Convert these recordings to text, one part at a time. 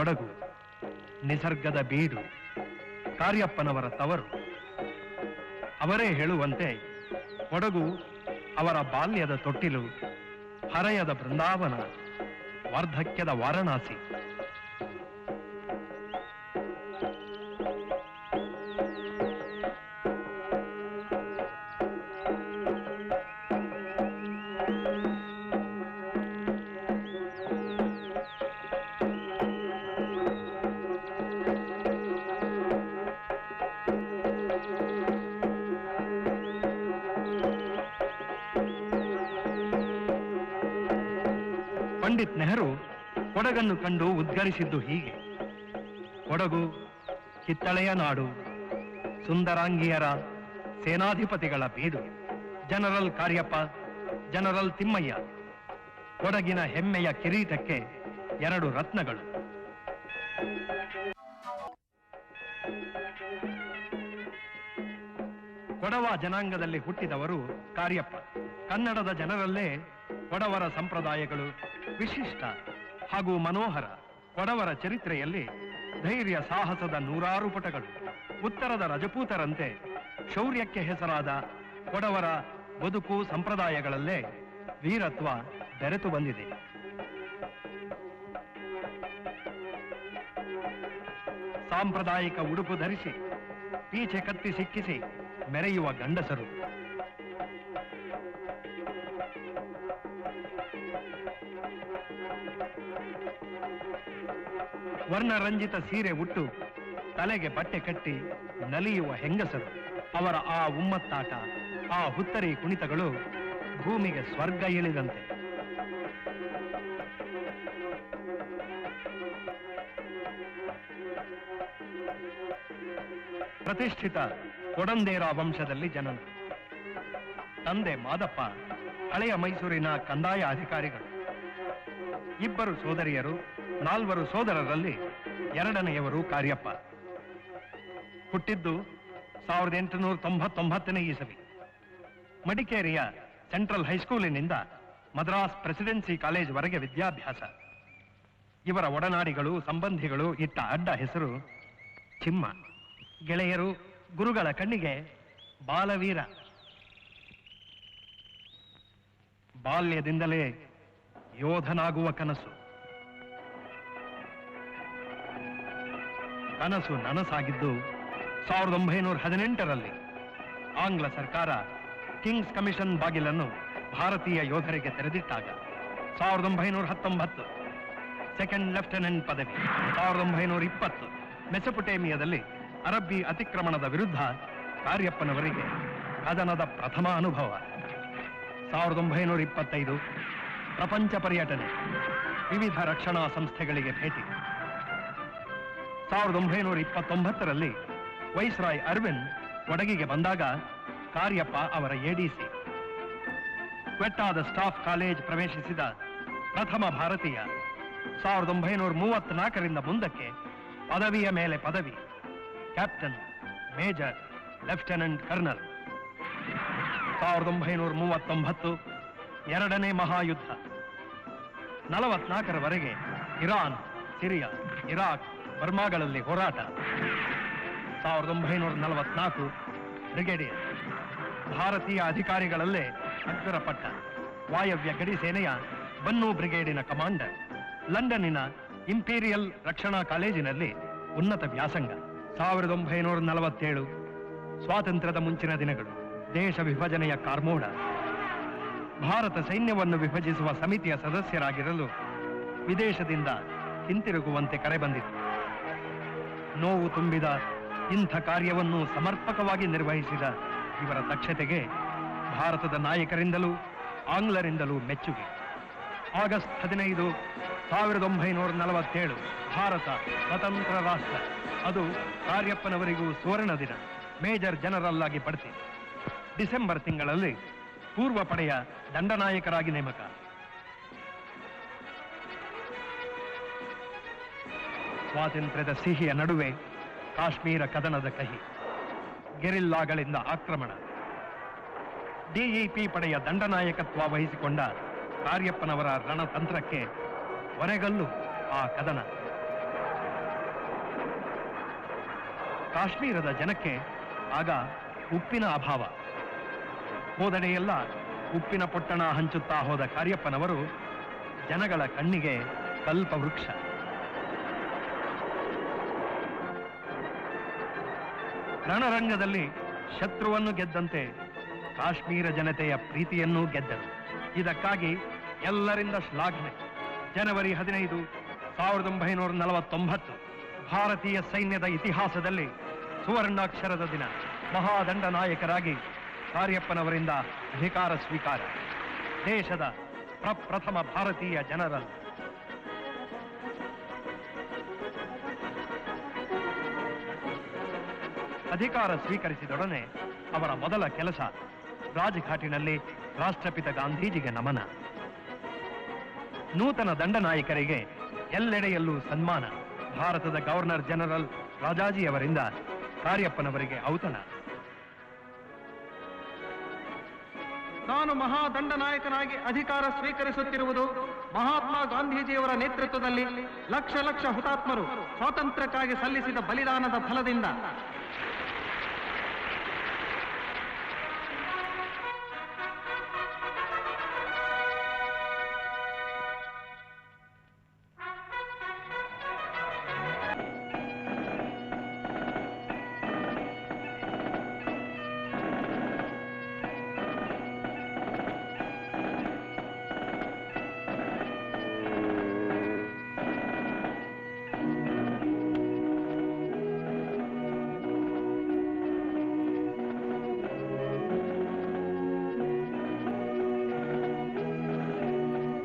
ಕೊಡಗು ನಿಸರ್ಗದ ಬೀಡು, ಕಾರ್ಯಪ್ಪನವರ ತವರು. ಅವರೇ ಹೇಳುವಂತೆ ಕೊಡಗು ಅವರ ಬಾಲ್ಯದ ತೊಟ್ಟಿಲು, ಹರೆಯದ ಬೃಂದಾವನ, ವಾರ್ಧಕ್ಯದ ವಾರಣಾಸಿ. ಪಂಡಿತ್ ನೆಹರು ಕೊಡಗನ್ನು ಕಂಡು ಉದ್ಗರಿಸಿದ್ದು ಹೀಗೆ: ಕೊಡಗು ಕಿತ್ತಳೆಯ ನಾಡು, ಸುಂದರಾಂಗಿಯರ ಸೇನಾಧಿಪತಿಗಳ ಬೀಡು. General Cariappa, general Thimayya. ಕೊಡಗಿನ ಹೆಮ್ಮೆಯ ಕಿರೀಟಕ್ಕೆ 2 ರತ್ನಗಳು. ಕೊಡವ ಜನಾಂಗದಲ್ಲಿ ಹುಟ್ಟಿದವರು ಕಾರ್ಯಪ್ಪ. ಕನ್ನಡದ ಜನರಲ್ಲೇ ಕೊಡವರ ಸಂಪ್ರದಾಯಗಳು ವಿಶಿಷ್ಟ ಹಾಗೂ ಮನೋಹರ. ಕೊಡವರ ಚರಿತ್ರೆಯಲ್ಲಿ ಧೈರ್ಯ ಸಾಹಸದ 100 ಪುಟಗಳು. ಉತ್ತರದ ರಜಪೂತರಂತೆ ಶೌರ್ಯಕ್ಕೆ ಹೆಸರಾದ ಕೊಡವರ ಬದುಕು ಸಂಪ್ರದಾಯಗಳಲ್ಲೇ ವೀರತ್ವ ಬೆರೆತು ಬಂದಿದೆ. ಸಾಂಪ್ರದಾಯಿಕ ಉಡುಪು ಧರಿಸಿ ಪೀಚೆ ಕತ್ತಿ ಸಿಕ್ಕಿಸಿ ಮೆರೆಯುವ ಗಂಡಸರು, ವರ್ಣರಂಜಿತ ಸೀರೆ ಉಟ್ಟು ತಲೆಗೆ ಬಟ್ಟೆ ಕಟ್ಟಿ ನಲಿಯುವ ಹೆಂಗಸರು. ಅವರ ಆ ಉಮ್ಮತ್ತಾಟ, ಆ ಹುತ್ತರಿ ಕುಣಿತಗಳು ಭೂಮಿಗೆ ಸ್ವರ್ಗ ಇಳಿದಂತೆ. ಪ್ರತಿಷ್ಠಿತ ಕೊಡಂದೇರ ವಂಶದಲ್ಲಿ ಜನನ. ತಂದೆ ಮಾದಪ್ಪ ಹಳೆಯ ಮೈಸೂರಿನ ಕಂದಾಯ ಅಧಿಕಾರಿಗಳು. 2 ಸೋದರಿಯರು, 4 ಸೋದರರಲ್ಲಿ 2ನೆಯವರು ಕಾರ್ಯಪ್ಪ. ಹುಟ್ಟಿದ್ದು 1899ನೇ ಇಸವಿ. ಮಡಿಕೇರಿಯ ಸೆಂಟ್ರಲ್ ಹೈಸ್ಕೂಲಿನಿಂದ ಮದ್ರಾಸ್ ಪ್ರೆಸಿಡೆನ್ಸಿ ಕಾಲೇಜ್ ವರೆಗೆ ವಿದ್ಯಾಭ್ಯಾಸ. ಇವರ ಒಡನಾಡಿಗಳು, ಸಂಬಂಧಿಗಳು ಇಟ್ಟ ಅಡ್ಡ ಹೆಸರು ಚಿಮ್ಮ. ಗೆಳೆಯರು, ಗುರುಗಳ ಕಣ್ಣಿಗೆ ಬಾಲವೀರ. ಬಾಲ್ಯದಿಂದಲೇ ಯೋಧನಾಗುವ ಕನಸು. ಕನಸು ನನಸಾಗಿದ್ದು 1918ರಲ್ಲಿ. ಆಂಗ್ಲ ಸರ್ಕಾರ ಕಿಂಗ್ಸ್ ಕಮಿಷನ್ ಬಾಗಿಲನ್ನು ಭಾರತೀಯ ಯೋಧರಿಗೆ ತೆರೆದಿಟ್ಟಾಗ 1919 ಸೆಕೆಂಡ್ ಲೆಫ್ಟಿನೆಂಟ್ ಪದವಿ. 1920 ಮೆಸೊಪೊಟೇಮಿಯಾದಲ್ಲಿ ಅರಬ್ಬಿ ಅತಿಕ್ರಮಣದ ವಿರುದ್ಧ ಕಾರ್ಯಪ್ಪನವರಿಗೆ ಕದನದ ಪ್ರಥಮ ಅನುಭವ. 1925 ಪ್ರಪಂಚ ಪರ್ಯಟನೆ, ವಿವಿಧ ರಕ್ಷಣಾ ಸಂಸ್ಥೆಗಳಿಗೆ ಭೇಟಿ. 1929ರಲ್ಲಿ ವೈಸ್ರಾಯ್ ಅರ್ವಿನ್ ಕೊಡಗಿಗೆ ಬಂದಾಗ ಕಾರ್ಯಪ್ಪ ಅವರ ಎಡಿಸಿ. ಕ್ವೆಟ್ಟಾದ ಸ್ಟಾಫ್ ಕಾಲೇಜ್ ಪ್ರವೇಶಿಸಿದ ಪ್ರಥಮ ಭಾರತೀಯ. 1934ರಿಂದ ಮುಂದಕ್ಕೆ ಪದವಿಯ ಮೇಲೆ ಪದವಿ, ಕ್ಯಾಪ್ಟನ್, ಮೇಜರ್, ಲೆಫ್ಟಿನೆಂಟ್ ಕರ್ನಲ್. 1939 2ನೇ ಮಹಾಯುದ್ಧ. 44ರವರೆಗೆ ಇರಾನ್, ಸಿರಿಯಾ, ಇರಾಕ್, ಬರ್ಮಾಗಳಲ್ಲಿ ಹೋರಾಟ. 1944 ಬ್ರಿಗೇಡಿಯರ್. ಭಾರತೀಯ ಅಧಿಕಾರಿಗಳಲ್ಲೇ ಅಗ್ರ ಪಟ್ಟ. ವಾಯವ್ಯ ಗಡಿ ಸೇನೆಯ ಬನ್ನು ಬ್ರಿಗೇಡಿನ ಕಮಾಂಡರ್. ಲಂಡನ್ನಿನ ಇಂಪೀರಿಯಲ್ ರಕ್ಷಣಾ ಕಾಲೇಜಿನಲ್ಲಿ ಉನ್ನತ ವ್ಯಾಸಂಗ. 1947 ಸ್ವಾತಂತ್ರ್ಯದ ಮುಂಚಿನ ದಿನಗಳು. ದೇಶ ವಿಭಜನೆಯ ಕಾರ್ಮೋಡ. ಭಾರತ ಸೈನ್ಯವನ್ನು ವಿಭಜಿಸುವ ಸಮಿತಿಯ ಸದಸ್ಯರಾಗಿರಲು ವಿದೇಶದಿಂದ ಹಿಂತಿರುಗುವಂತೆ ಕರೆ ಬಂದಿತು. ನೋವು ತುಂಬಿದ ಇಂಥ ಕಾರ್ಯವನ್ನು ಸಮರ್ಪಕವಾಗಿ ನಿರ್ವಹಿಸಿದ ಇವರ ದಕ್ಷತೆಗೆ ಭಾರತದ ನಾಯಕರಿಂದಲೂ ಆಂಗ್ಲರಿಂದಲೂ ಮೆಚ್ಚುಗೆ. ಆಗಸ್ಟ್ 15, 1947 ಭಾರತ ಸ್ವತಂತ್ರ ರಾಷ್ಟ್ರ. ಅದು ಕಾರ್ಯಪ್ಪನವರಿಗೂ ಸುವರ್ಣ ದಿನ. ಮೇಜರ್ ಜನರಲ್ ಆಗಿ ಬಡ್ತಿ. ಡಿಸೆಂಬರ್ ತಿಂಗಳಲ್ಲಿ ಪೂರ್ವ ಪಡೆಯ ದಂಡನಾಯಕರಾಗಿ ನೇಮಕ. ಸ್ವಾತಂತ್ರ್ಯದ ಸಿಹಿಯ ನಡುವೆ ಕಾಶ್ಮೀರ ಕದನದ ಕಹಿ. ಗೆರಿಲ್ಲಾಗಳಿಂದ ಆಕ್ರಮಣ. ಡಿಇಪಿ ಪಡೆಯ ದಂಡನಾಯಕತ್ವ ವಹಿಸಿಕೊಂಡ ಕಾರ್ಯಪ್ಪನವರ ರಣತಂತ್ರಕ್ಕೆ ಕೊನೆಗಲ್ಲು ಆ ಕದನ. ಕಾಶ್ಮೀರದ ಜನಕ್ಕೆ ಆಗ ಉಪ್ಪಿನ ಅಭಾವ. ಹೋದಡೆಯೆಲ್ಲ ಉಪ್ಪಿನ ಪೊಟ್ಟಣ ಹಂಚುತ್ತಾ ಹೋದ ಕಾರ್ಯಪ್ಪನವರು ಜನಗಳ ಕಣ್ಣಿಗೆ ಕಲ್ಪವೃಕ್ಷ. ರಣರಂಗದಲ್ಲಿ ಶತ್ರುವನ್ನು ಗೆದ್ದಂತೆ ಕಾಶ್ಮೀರ ಜನತೆಯ ಪ್ರೀತಿಯನ್ನೂ ಗೆದ್ದರು. ಇದಕ್ಕಾಗಿ ಎಲ್ಲರಿಂದ ಶ್ಲಾಘನೆ. ಜನವರಿ 15, 1949 ಭಾರತೀಯ ಸೈನ್ಯದ ಇತಿಹಾಸದಲ್ಲಿ ಸುವರ್ಣಾಕ್ಷರದ ದಿನ. ಮಹಾದಂಡ ನಾಯಕರಾಗಿ ಕಾರ್ಯಪ್ಪನವರಿಂದ ಅಧಿಕಾರ ಸ್ವೀಕಾರ. ದೇಶದ ಪ್ರಪ್ರಥಮ ಭಾರತೀಯ ಜನರಲ್. ಅಧಿಕಾರ ಸ್ವೀಕರಿಸಿದೊಡನೆ ಅವರ ಮೊದಲ ಕೆಲಸ ರಾಜ್ಘಾಟಿನಲ್ಲಿ ರಾಷ್ಟ್ರಪಿತ ಗಾಂಧೀಜಿಗೆ ನಮನ. ನೂತನ ದಂಡನಾಯಕರಿಗೆ ಎಲ್ಲೆಡೆಯಲ್ಲೂ ಸನ್ಮಾನ. ಭಾರತದ ಗವರ್ನರ್ ಜನರಲ್ ರಾಜಾಜಿಯವರಿಂದ ಕಾರ್ಯಪ್ಪನವರಿಗೆ ಔತಣ. ನಾನು ಮಹಾದಂಡನಾಯಕನಾಗಿ ಅಧಿಕಾರ ಸ್ವೀಕರಿಸುತ್ತಿರುವುದು ಮಹಾತ್ಮ ಗಾಂಧೀಜಿಯವರ ನೇತೃತ್ವದಲ್ಲಿ ಲಕ್ಷ ಲಕ್ಷ ಹುತಾತ್ಮರು ಸ್ವಾತಂತ್ರ್ಯಕ್ಕಾಗಿ ಸಲ್ಲಿಸಿದ ಬಲಿದಾನದ ಫಲದಿಂದ.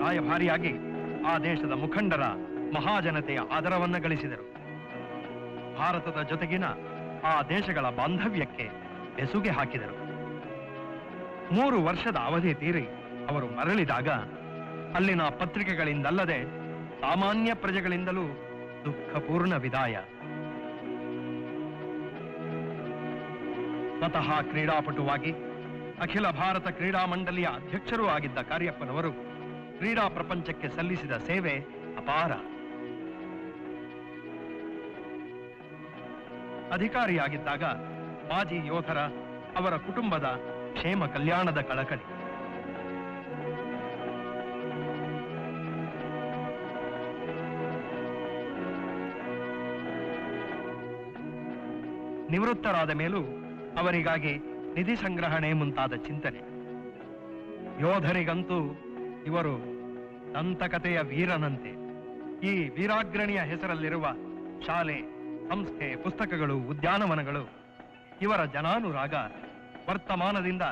ರಾಯಭಾರಿಯಾಗಿ ಆ ದೇಶದ ಮುಖಂಡರ ಮಹಾಜನತೆಯ ಆದರವನ್ನ ಗಳಿಸಿದರು. ಭಾರತದ ಜೊತೆಗಿನ ಆ ದೇಶಗಳ ಬಾಂಧವ್ಯಕ್ಕೆ ಬೆಸುಗೆ ಹಾಕಿದರು. 3 ವರ್ಷದ ಅವಧಿ ತೀರಿ ಅವರು ಮರಳಿದಾಗ ಅಲ್ಲಿನ ಪತ್ರಿಕೆಗಳಿಂದಲ್ಲದೆ ಸಾಮಾನ್ಯ ಪ್ರಜೆಗಳಿಂದಲೂ ದುಃಖಪೂರ್ಣ ವಿದಾಯ. ಸ್ವತಃ ಕ್ರೀಡಾಪಟುವಾಗಿ ಅಖಿಲ ಭಾರತ ಕ್ರೀಡಾ ಮಂಡಳಿಯ ಅಧ್ಯಕ್ಷರೂ ಆಗಿದ್ದ ಕಾರ್ಯಪ್ಪನವರು ಕ್ರೀಡಾ ಪ್ರಪಂಚಕ್ಕೆ ಸಲ್ಲಿಸಿದ ಸೇವೆ ಅಪಾರ. ಅಧಿಕಾರಿಯಾಗಿದ್ದಾಗ ಮಾಜಿ ಯೋಧರ, ಅವರ ಕುಟುಂಬದ ಕ್ಷೇಮ ಕಲ್ಯಾಣದ ಕಳಕಳಿ. ನಿವೃತ್ತರಾದ ಮೇಲೂ ಅವರಿಗಾಗಿ ನಿಧಿ ಸಂಗ್ರಹಣೆ ಮುಂತಾದ ಚಿಂತನೆ. ಯೋಧರಿಗಂತೂ ಇವರು ದಂತಕಥೆಯ ವೀರನಂತೆ. ಈ ವೀರಾಗ್ರಣಿಯ ಹೆಸರಲ್ಲಿರುವ ಶಾಲೆ, ಸಂಸ್ಥೆ, ಪುಸ್ತಕಗಳು, ಉದ್ಯಾನವನಗಳು ಇವರ ಜನಾನುರಾಗ ವರ್ತಮಾನದಿಂದ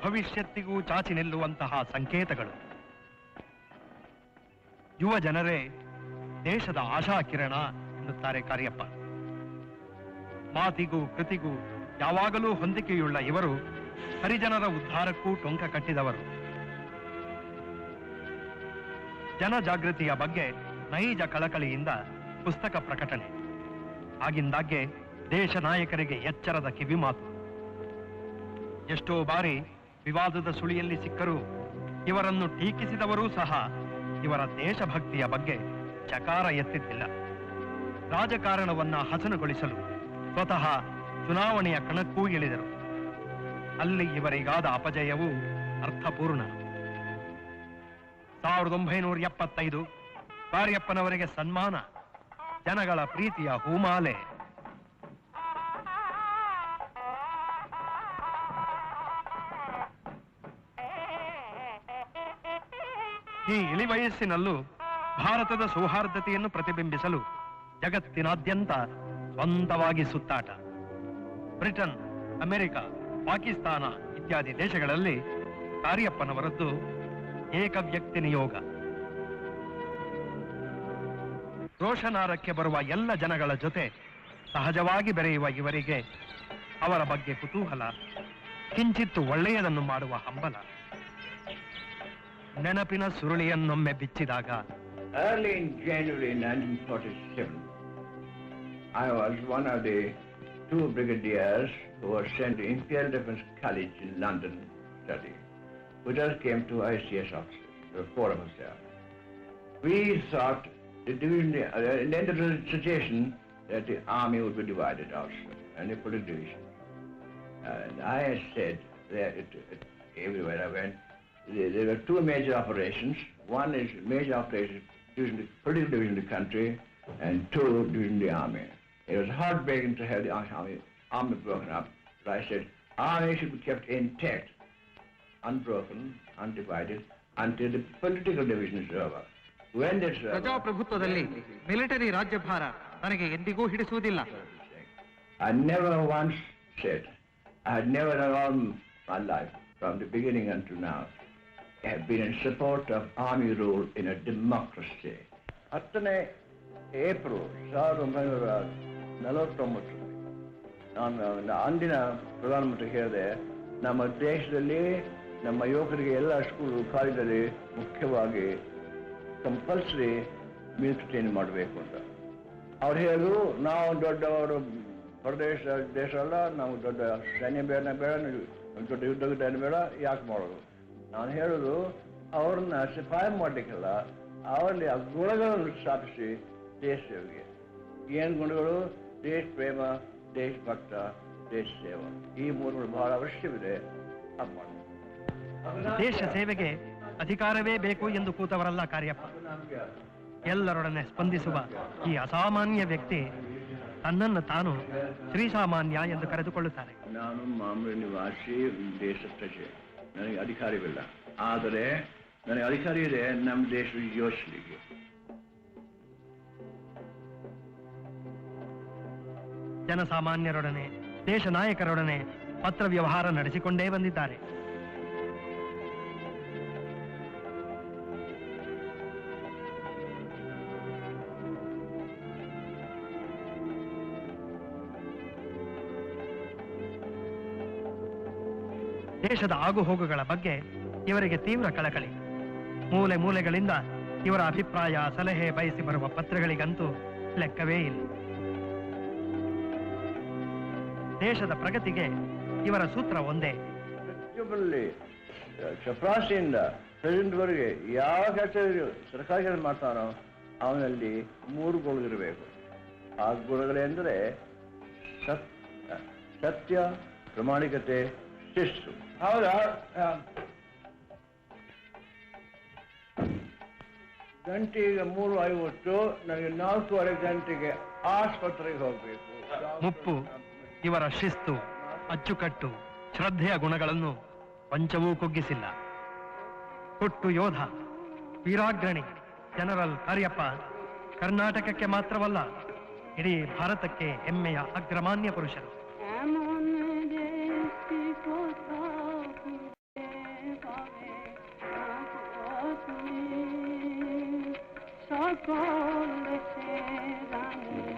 ಭವಿಷ್ಯತ್ತಿಗೂ ಚಾಚಿ ನಿಲ್ಲುವಂತಹ ಸಂಕೇತಗಳು. ಯುವ ಜನರೇ ದೇಶದ ಆಶಾ ಕಿರಣ ಎನ್ನುತ್ತಾರೆ ಕಾರ್ಯಪ್ಪ. ಮಾತಿಗೂ ಕೃತಿಗೂ ಯಾವಾಗಲೂ ಹೊಂದಿಕೆಯುಳ್ಳ ಇವರು ಹರಿಜನರ ಉದ್ಧಾರಕ್ಕೂ ಟೊಂಕ ಕಟ್ಟಿದವರು. ಜನಜಾಗೃತಿಯ ಬಗ್ಗೆ ನೈಜ ಕಳಕಳಿಯಿಂದ ಪುಸ್ತಕ ಪ್ರಕಟಣೆ. ಆಗಿಂದಾಗ್ಗೆ ದೇಶ ನಾಯಕರಿಗೆ ಎಚ್ಚರದ ಕಿವಿಮಾತು. ಎಷ್ಟೋ ಬಾರಿ ವಿವಾದದ ಸುಳಿಯಲ್ಲಿ ಸಿಕ್ಕರೂ ಇವರನ್ನು ಟೀಕಿಸಿದವರೂ ಸಹ ಇವರ ದೇಶಭಕ್ತಿಯ ಬಗ್ಗೆ ಚಕಾರ ಎತ್ತಿದ್ದಿಲ್ಲ. ರಾಜಕಾರಣವನ್ನ ಹಸನುಗೊಳಿಸಲು ಸ್ವತಃ ಚುನಾವಣೆಯ ಕಣಕ್ಕೂ ಇಳಿದರು. ಅಲ್ಲಿ ಇವರಿಗಾದ ಅಪಜಯವೂ ಅರ್ಥಪೂರ್ಣ. 1975 ಕಾರ್ಯಪ್ಪನವರಿಗೆ ಸನ್ಮಾನ, ಜನಗಳ ಪ್ರೀತಿಯ ಹೂಮಾಲೆ. ಈ ಇಳಿವಯಸ್ಸಿನಲ್ಲೂ ಭಾರತದ ಸೌಹಾರ್ದತೆಯನ್ನು ಪ್ರತಿಬಿಂಬಿಸಲು ಜಗತ್ತಿನಾದ್ಯಂತ ಸ್ವಂತವಾಗಿ ಸುತ್ತಾಟ. ಬ್ರಿಟನ್, ಅಮೆರಿಕ, ಪಾಕಿಸ್ತಾನ ಇತ್ಯಾದಿ ದೇಶಗಳಲ್ಲಿ ಕಾರ್ಯಪ್ಪನವರದ್ದು ಏಕವ್ಯಕ್ತಿ ನಿಯೋಗ. ರೋಷನಾರಕ್ಕೆ ಬರುವ ಎಲ್ಲ ಜನಗಳ ಜೊತೆ ಸಹಜವಾಗಿ ಬೆರೆಯುವ ಇವರಿಗೆ ಅವರ ಬಗ್ಗೆ ಕುತೂಹಲ, ಕಿಂಚಿತ್ತು ಒಳ್ಳೆಯದನ್ನು ಮಾಡುವ ಹಂಬಲ. ನೆನಪಿನ ಸುರುಳಿಯನ್ನೊಮ್ಮೆ ಬಿಚ್ಚಿದಾಗ Early in January 1947, I was one of the 2 brigadiers who were sent to Imperial Defence College in London to study. We just came to ICS office, the 4 of us there. We thought the division, in the end of the situation, that the army would be divided also, and they put a division. And I said that everywhere I went, there were two major operations. One is major operations during the political division of the country, and two during the army. It was heartbreaking to have the army broken up, but I said army should be kept intact, unbroken, undivided, until the political division is over. When that's over, ಪ್ರಜಾಪ್ರಭುತ್ವದಲ್ಲಿ military ರಾಜ್ಯಭಾರ ನನಗೆ ಎಂದಿಗೂ ಹಿಡಿಸುವುದಿಲ್ಲ. I never once said, I had never in all my life, from the beginning until now, have been in support of army rule in a democracy. 10ನೇ April 1949 ನಾನು ಅಂದಿನ ಪ್ರಧಾನಮಂತ್ರಿ ಹೇಳಿದೆ, ನಮ್ಮ ದೇಶದಲ್ಲಿ ನಮ್ಮ ಯುವಕರಿಗೆ ಎಲ್ಲ ಸ್ಕೂಲು ಕಾಲೇಜಲ್ಲಿ ಮುಖ್ಯವಾಗಿ ಕಂಪಲ್ಸರಿ ಮಿಲಿಟರಿ ಟ್ರೈನಿಂಗ್ ಮಾಡಬೇಕು ಅಂತ. ಅವ್ರು ಹೇಳಿದ್ರು, ನಾವು ದೊಡ್ಡವರು ದೇಶ ಅಲ್ಲ, ನಾವು ದೊಡ್ಡ ಸೈನ್ಯ ಬೇಡ, ದೊಡ್ಡ ಯುದ್ಧ ಬೇಡ, ಯಾಕೆ ಮಾಡೋದು? ನಾನು ಹೇಳೋದು, ಅವ್ರನ್ನ ಸಿಪಾಯಿ ಮಾಡಲಿಕ್ಕಿಲ್ಲ, ಅವರಲ್ಲಿ ಆ ಗುಣಗಳನ್ನು ಸ್ಥಾಪಿಸಿ ದೇಶ ಸೇವೆಗೆ. ಏನು ಗುಣಗಳು? ದೇಶ ಪ್ರೇಮ, ದೇಶ ಭಕ್ತ, ದೇಶ ಸೇವಾ, ಈ ಮೂರುಗಳು ಬಹಳ ಅವಶ್ಯವಿದೆ. ಅದು ಮಾಡಿ. ದೇಶ ಸೇವೆಗೆ ಅಧಿಕಾರವೇ ಬೇಕು ಎಂದು ಕೂತವರಲ್ಲ ಕಾರ್ಯಪ್ಪ. ಎಲ್ಲರೊಡನೆ ಸ್ಪಂದಿಸುವ ಈ ಅಸಾಮಾನ್ಯ ವ್ಯಕ್ತಿ ತನ್ನನ್ನು ತಾನು ಶ್ರೀಸಾಮಾನ್ಯ ಎಂದು ಕರೆದುಕೊಳ್ಳುತ್ತಾರೆ. ನಾನು ಮಾಮೂಲಿ ನಿವಾಸಿ, ದೇಶ ಪ್ರಜೆ, ನನಗೆ ಅಧಿಕಾರವಿಲ್ಲ. ಆದರೆ ನನಗೆ ಅಧಿಕಾರ ಇದೆ ನಮ್ಮ ದೇಶದ ಯೋಚನೆಗೆ. ಜನಸಾಮಾನ್ಯರೊಡನೆ, ದೇಶ ನಾಯಕರೊಡನೆ ಪತ್ರ ವ್ಯವಹಾರ ನಡೆಸಿಕೊಂಡೇ ಬಂದಿದ್ದಾರೆ. ದೇಶದ ಆಗುಹೋಗುಗಳ ಬಗ್ಗೆ ಇವರಿಗೆ ತೀವ್ರ ಕಳಕಳಿ. ಮೂಲೆ ಮೂಲೆಗಳಿಂದ ಇವರ ಅಭಿಪ್ರಾಯ, ಸಲಹೆ ಬಯಸಿ ಬರುವ ಪತ್ರಗಳಿಗಂತೂ ಲೆಕ್ಕವೇ ಇಲ್ಲ. ದೇಶದ ಪ್ರಗತಿಗೆ ಇವರ ಸೂತ್ರ ಒಂದೇ. ಪ್ರತಿಯೊಬ್ಬರಲ್ಲಿ ಚಪರಾಸಿಯಿಂದ ಪ್ರೆಸಿಡೆಂಟ್ವರೆಗೆ ಯಾವ ಕೆಲಸ ಸರ್ಕಾರಿ ಕೆಲಸ ಮಾಡ್ತಾನೋ ಅವನಲ್ಲಿ 3 ಗುಣಗಳಿರಬೇಕು. ಆ ಗುಣಗಳೆಂದರೆ ಸತ್ಯ, ಪ್ರಾಮಾಣಿಕತೆ, ಶಿಸ್ತು. ಹೌದಾ? ಗಂಟೆಗೆ 3:50, ನನಗೆ 4:15 ಗಂಟೆಗೆ ಆಸ್ಪತ್ರೆಗೆ ಹೋಗಬೇಕು. ಮುಪ್ಪು ಇವರ ಶಿಸ್ತು, ಅಚ್ಚುಕಟ್ಟು, ಶ್ರದ್ಧೆಯ ಗುಣಗಳನ್ನು ಕೊಂಚವೂ ಕುಗ್ಗಿಸಿಲ್ಲ. ಹುಟ್ಟು ಯೋಧ, ವೀರಾಗ್ರಣಿ ಜನರಲ್ ಕಾರ್ಯಪ್ಪ ಕರ್ನಾಟಕಕ್ಕೆ ಮಾತ್ರವಲ್ಲ, ಇಡೀ ಭಾರತಕ್ಕೆ ಹೆಮ್ಮೆಯ ಅಗ್ರಮಾನ್ಯ ಪುರುಷರು. সকল দেশে জানে